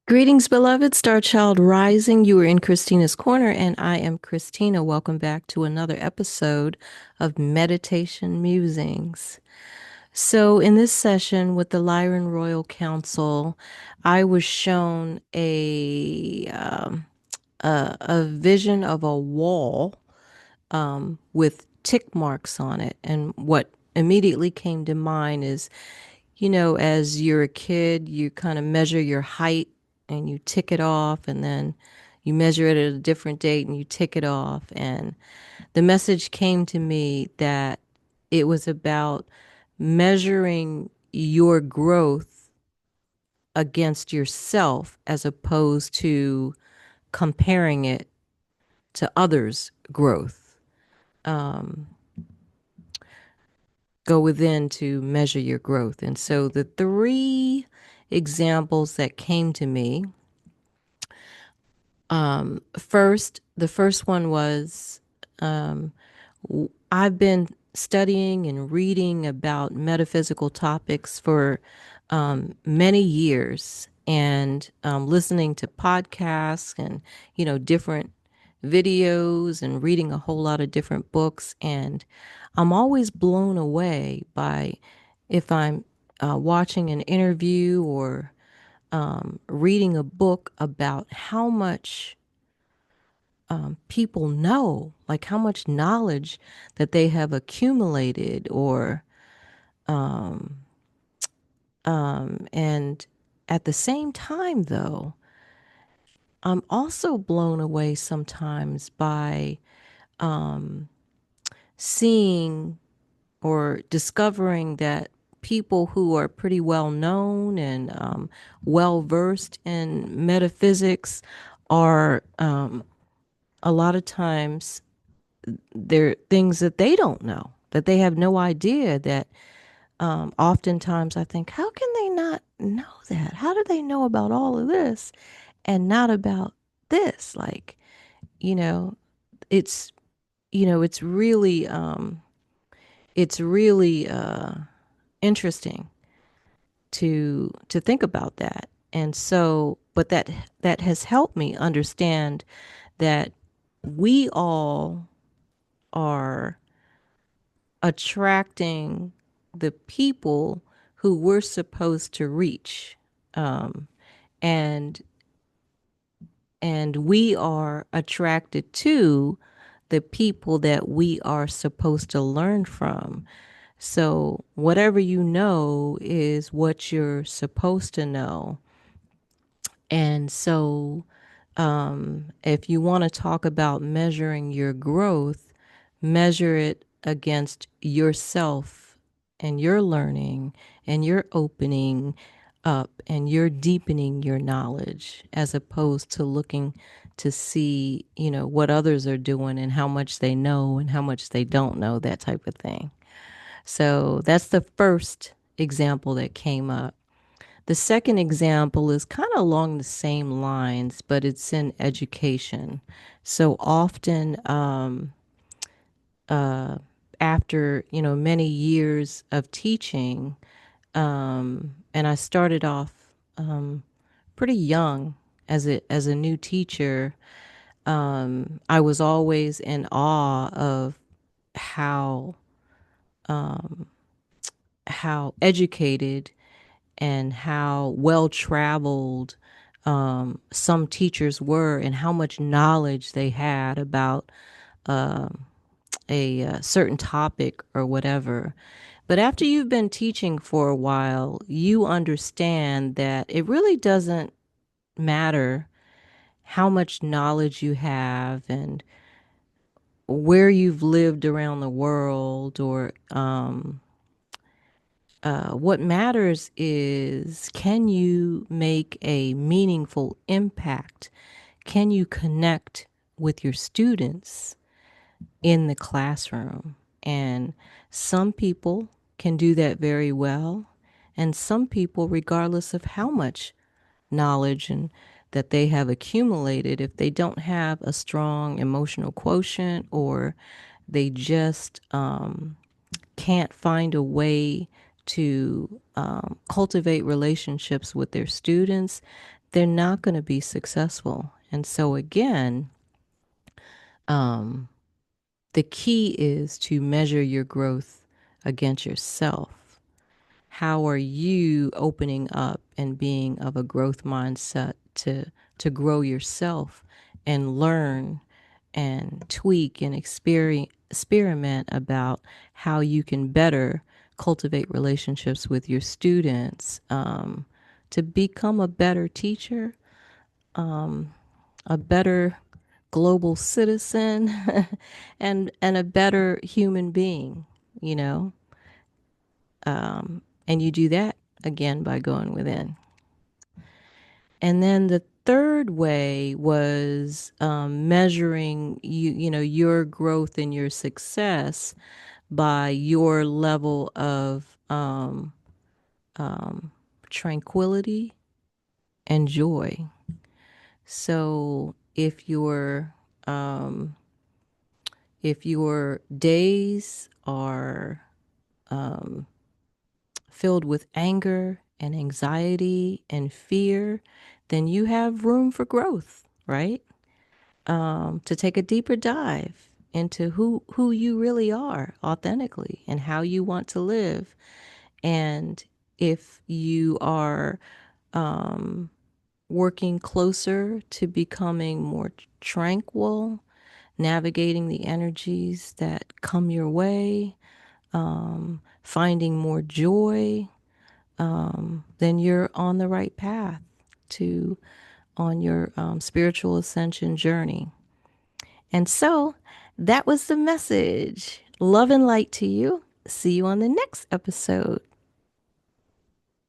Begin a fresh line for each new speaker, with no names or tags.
Greetings, beloved Star Child Rising. You are in Christina's Corner, and I am Christina. Welcome back to another episode of Meditation Musings. So, in this session with the Lyran Royal Council, I was shown a vision of a wall with tick marks on it, and what immediately came to mind is as you're a kid, you kind of measure your height and you tick it off, and then you measure it at a different date and you tick it off. And the message came to me that it was about measuring your growth against yourself as opposed to comparing it to others' growth. Go within to measure your growth. And so the three examples that came to me, the first one was I've been studying and reading about metaphysical topics for many years, and listening to podcasts and different videos and reading a whole lot of different books. And I'm always blown away by, if I'm watching an interview or reading a book, about how much people know, like how much knowledge that they have accumulated, or and at the same time, though, I'm also blown away sometimes by seeing or discovering that people who are pretty well known and well versed in metaphysics are a lot of times, there are things that they don't know, that they have no idea, that oftentimes I think, how can they not know that? How do they know about all of this and not about this? Like, you know, it's, it's really, interesting to think about that. And so, but that has helped me understand that we all are attracting the people who we're supposed to reach. And and we are attracted to the people that we are supposed to learn from. So whatever you know is what you're supposed to know. And so, if you want to talk about measuring your growth, measure it against yourself and your learning and your opening up and your deepening your knowledge, as opposed to looking to see, what others are doing and how much they know and how much they don't know, that type of thing. So that's the first example that came up. The second example is kind of along the same lines, but it's in education. So often, after many years of teaching, and I started off pretty young as a new teacher. I was always in awe of how how educated and how well traveled some teachers were, and how much knowledge they had about a certain topic or whatever. But after you've been teaching for a while, you understand that it really doesn't matter how much knowledge you have and where you've lived around the world, or what matters is, can you make a meaningful impact? Can you connect with your students in the classroom? And some people can do that very well. And some people, regardless of how much knowledge and that they have accumulated, if they don't have a strong emotional quotient, or they just can't find a way to cultivate relationships with their students, they're not going to be successful. And so, again, um, the key is to measure your growth against yourself. How are you opening up and being of a growth mindset to grow yourself and learn and tweak and experiment about how you can better cultivate relationships with your students, to become a better teacher, a better global citizen, and a better human being, you know? And you do that again by going within. And then the third way was measuring your growth and your success by your level of tranquility and joy. So if your days are filled with anger and anxiety and fear, then you have room for growth, right? To take a deeper dive into who you really are authentically and how you want to live. And if you are working closer to becoming more tranquil, navigating the energies that come your way, finding more joy, then you're on the right path to on your spiritual ascension journey. And so that was the message. Love and light to you. See you on the next episode.